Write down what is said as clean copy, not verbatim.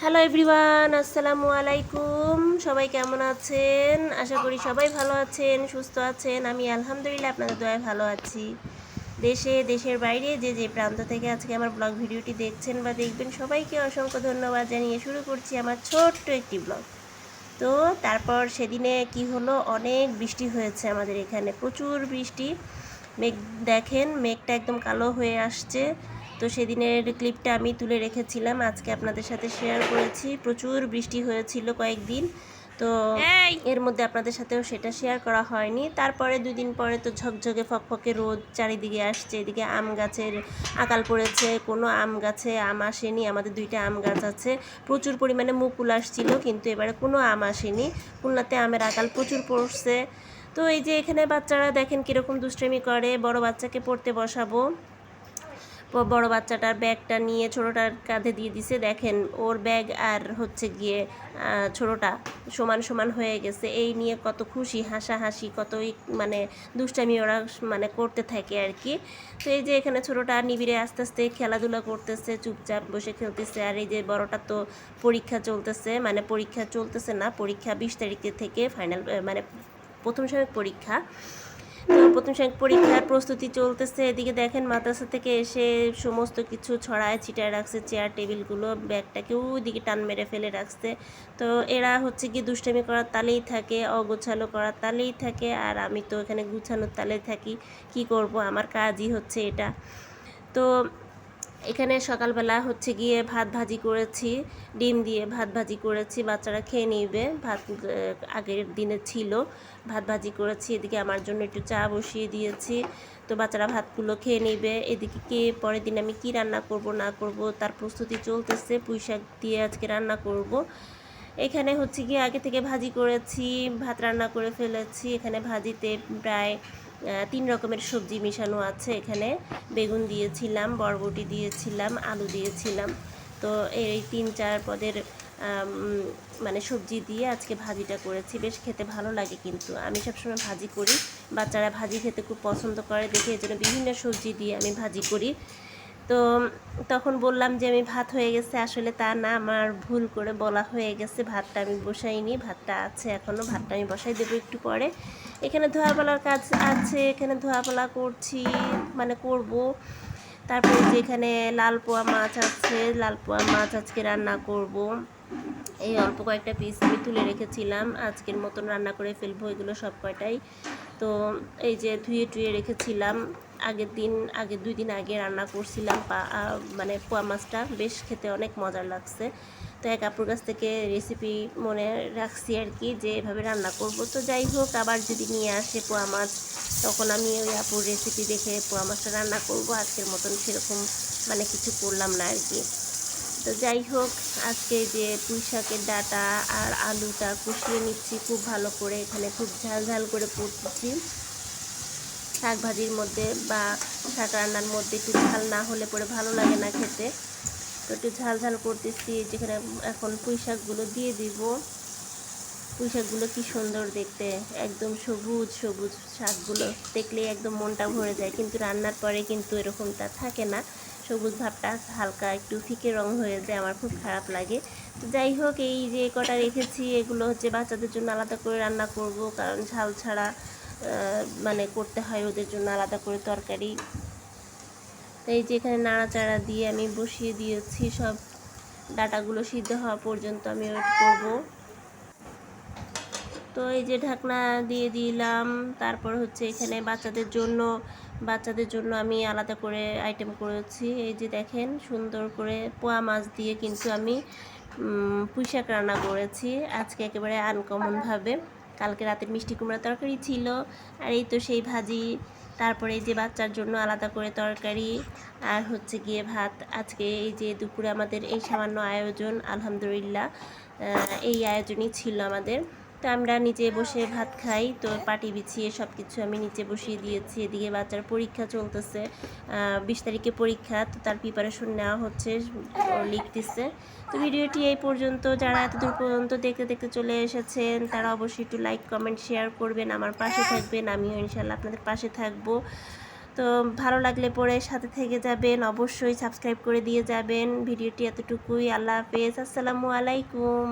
Hello everyone, আসসালামু আলাইকুম। সবাই কেমন আছেন? আশা করি সবাই ভালো আছেন, সুস্থ আছেন। আমি আলহামদুলিল্লাহ আপনাদের দয়ায় ভালো আছি। দেশের বাইরে যে যে প্রান্ত থেকে আজকে আমার ব্লগ ভিডিওটি দেখছেন বা দেখবেন, সবাইকে অসংখ্য ধন্যবাদ জানিয়ে শুরু করছি আমার ছোট্ট একটি ব্লগ। তো তারপর সেদিনে কি হলো, অনেক বৃষ্টি হয়েছে আমাদের এখানে, প্রচুর বৃষ্টি। মেঘ দেখেন, মেঘটা একদম কালো হয়ে আসছে। তো সেদিনের ক্লিপটা আমি তুলে রেখেছিলাম, আজকে আপনাদের সাথে শেয়ার করেছি। প্রচুর বৃষ্টি হয়েছিল কয়েকদিন, তো এর মধ্যে আপনাদের সাথেও সেটা শেয়ার করা হয়নি। তারপরে 2 দিন পরে তো ঝকঝকে ফকফকে রোদ চারিদিকে আসছে। এদিকে আম গাছের আকাল পড়েছে, কোনো আম গাছে আম আসেনি। আমাদের 2টা আম গাছ আছে, প্রচুর পরিমাণে মুকুল আসছিল, কিন্তু এবারে কোনো আম আসেনি। খুলনাতে আমের আকাল প্রচুর পড়ছে। তো এই যে এখানে বাচ্চারা দেখেন কীরকম দুষ্টামি করে। বড় বাচ্চাকে পড়তে বসাবো, বড় বাচ্চাটার ব্যাগটা নিয়ে ছোটোটার কাঁধে দিয়ে দিছে। দেখেন ওর ব্যাগ আর হচ্ছে গিয়ে ছোটোটা সমান সমান হয়ে গেছে। এই নিয়ে কত খুশি, হাসাহাসি, কতই মানে দুষ্টামি ওরা মানে করতে থাকে আর কি। তো এই যে এখানে ছোটোটা নিবিড়ে আস্তে আস্তে খেলাধুলা করতেছে, চুপচাপ বসে খেলতেছে। আর এই যে বড়টা তো পরীক্ষা চলতেছে, মানে পরীক্ষা চলতেছে না, পরীক্ষা 20 তারিখে থেকে ফাইনাল, মানে প্রথম সাময়িক পরীক্ষা। তো প্রথম সাময়িক পরীক্ষার প্রস্তুতি চলতেছে। এদিকে দেখেন মাদ্রাসা থেকে এসে সমস্ত কিছু ছড়ায় ছিটায় রাখছে, চেয়ার টেবিলগুলো, ব্যাগটাকেও ওইদিকে টান মেরে ফেলে রাখছে। তো এরা হচ্ছে কি দুষ্টামি করার তালেই থাকে, অগোছালো করার তালেই থাকে, আর আমি তো এখানে গুছানোর তালে থাকি। কি করব, আমার কাজই হচ্ছে এটা। তো এখানে সকালবেলা হচ্ছে গিয়ে ভাত ভাজি করেছি, ডিম দিয়ে ভাত ভাজি করেছি, বাচ্চারা খেয়ে নিবে। ভাত আগের দিনে ছিল, ভাত ভাজি করেছি। এদিকে আমার জন্য একটু চা বসিয়ে দিয়েছি, তো বাচ্চারা ভাতগুলো খেয়ে নিবে। এদিকে পরের দিন আমি কি রান্না করব না করব তার প্রস্তুতি চলতেছে। পুঁই শাক দিয়ে আজকে রান্না করব। এখানে হচ্ছে গিয়ে আগে থেকে ভাজি করেছি, ভাত রান্না করে ফেলেছি। এখানে ভাজিতে প্রায় 3 রকমের সবজি মিশানো আছে। এখানে বেগুন দিয়েছিলাম, বরবটি দিয়েছিলাম, আলু দিয়েছিলাম। তো এই 3-4 পদের মানে সবজি দিয়ে আজকে ভাজিটা করেছি। বেশ খেতে ভালো লাগে, কিন্তু আমি সবসময় ভাজি করি, বাচ্চারা ভাজি খেতে খুব পছন্দ করে দেখে এই জন্য বিভিন্ন সবজি দিয়ে আমি ভাজি করি। তো তখন বললাম যে আমি ভাত হয়ে গেছে, আসলে তা না, আমার ভুল করে বলা হয়ে গেছে। ভাতটা আমি বসাইনি, ভাতটা আছে এখনও, ভাতটা আমি বসাই দেবো একটু পরে। এখানে ধোয়াপালার কাজ আছে, এখানে ধোয়াপালা করছি, মানে করব। তারপরে যে এখানে লাল পোয়া মাছ আছে, লাল পোয়া মাছ আজকে রান্না করব। এই অল্প কয়েকটা পিস আমি তুলে রেখেছিলাম, আজকের মতন রান্না করে ফেলবো এগুলো সব কয়টাই। তো এই যে ধুয়ে টুয়ে রেখেছিলাম, আগে 2 দিন আগে রান্না করছিলাম। মানে পোয়া মাছটা বেশ খেতে অনেক মজার লাগছে। তো এক আপুর কাছ থেকে রেসিপি মনে রাখছি আর কি, যে এভাবে রান্না করব। তো যাই হোক, আবার যদি নিয়ে আসে পোয়া মাছ, তখন আমি ওই আপুর রেসিপি দেখে পোয়া মাছটা রান্না করব। আজকের মতন সেরকম মানে কিছু করলাম না আর কি। তো যাই হোক, আজকে যে পুঁই শাকের ডাঁটা আর আলুটা কষিয়ে নিচ্ছি খুব ভালো করে। এখানে খুব ঝাল ঝাল করে করতেছি। শাক ভাজির মধ্যে বা শাক রান্নার মধ্যে একটু ঝাল না হলে পরে ভালো লাগে না খেতে। তো একটু ঝাল ঝাল করতেছি। যেখানে এখন পুঁই শাকগুলো দিয়ে দিব। পুঁই শাকগুলো কী সুন্দর দেখতে, একদম সবুজ সবুজ শাকগুলো দেখলেই একদম মনটা ভরে যায়, কিন্তু রান্নার পরে কিন্তু এরকমটা থাকে না, সবুজ ভাবটা হালকা একটু ফিকে রং হয়ে যায়, আমার খুব খারাপ লাগে। তো যাই হোক, এই যে কটা রেখেছি এগুলো হচ্ছে বাচ্চাদের জন্য আলাদা করে রান্না করব, কারণ ঝাল ছাড়া মানে করতে হয় ওদের জন্য আলাদা করে তরকারি। তো এই যে এখানে নাড়াচাড়া দিয়ে আমি বসিয়ে দিয়েছি, সব ডাটাগুলো সিদ্ধ হওয়া পর্যন্ত আমি ওয়েট করব। তো এই যে ঢাকনা দিয়ে দিলাম। তারপর হচ্ছে এখানে বাচ্চাদের জন্য আমি আলাদা করে আইটেম করেছি। এই যে দেখেন, সুন্দর করে পোয়া মাছ দিয়ে কিন্তু আমি পুঁই শাক রান্না করেছি আজকে একেবারে আনকমনভাবে। কালকে রাতের মিষ্টি কুমড়া তরকারি ছিল, আর এই তো সেই ভাজি। তারপরে এই যে বাচ্চার জন্য আলাদা করে তরকারি, আর হচ্ছে গিয়ে ভাত। আজকে এই যে দুপুরে আমাদের এই সামান্য আয়োজন, আলহামদুলিল্লাহ এই আয়োজনই ছিল আমাদের। তো আমরা নিচে বসে ভাত খাই। তো পাটি বিছিয়ে সব কিছু আমি নিচে বসিয়ে দিয়েছি। এদিকে বাচ্চার পরীক্ষা চলতেছে, 20 তারিখে পরীক্ষা, তো তার প্রিপারেশন নেওয়া হচ্ছে, লিখতেছে। তো ভিডিওটি এই পর্যন্ত। যারা এতদূর পর্যন্ত দেখতে দেখতে চলে এসেছেন, তারা অবশ্যই একটু লাইক কমেন্ট শেয়ার করবেন, আমার পাশে থাকবেন, আমিও ইনশাল্লাহ আপনাদের পাশে থাকবো। তো ভালো লাগলে পরে সাথে থেকে যাবেন, অবশ্যই সাবস্ক্রাইব করে দিয়ে যাবেন। ভিডিওটি এতটুকুই। আল্লাহ হাফেজ, আসসালামু আলাইকুম।